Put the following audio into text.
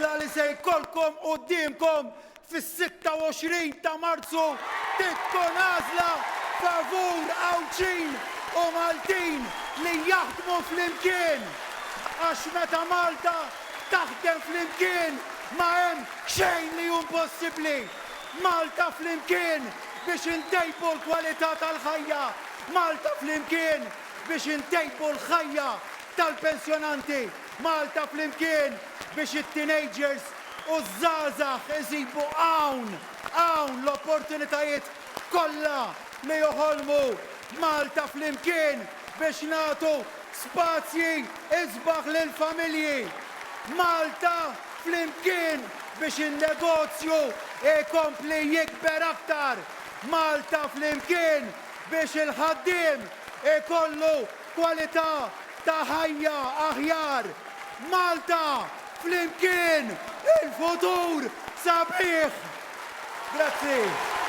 l-għażla li se jkollkom qudiemkom fis-26 ta' Marzu tkun għażla favur Għawċin u Maltin li jaħdmu flimkien. Għax meta Malta taħdem flimkien ma hemm xejn li hu impossibbli. Malta flimkien biex intejbu l-kwalità tal-ħajja. Malta flimkien biex intejbu l-ħajja tal-pensjonanti. Malta flimkien biex it-teenagers u żgħażagħ isibu hawn l-opportunitajiet kollha li joħolmu. Malta flimkien biex nagħtu spazji isbaħ lill-familji. Malta flimkien biex in-negozju ikompli jikber aktar. Malta flimkien biex il-ħaddiem ikollu kwalità ta' ħajja aħjar. Malta flimkien il-futur sabiħ. Grazzi.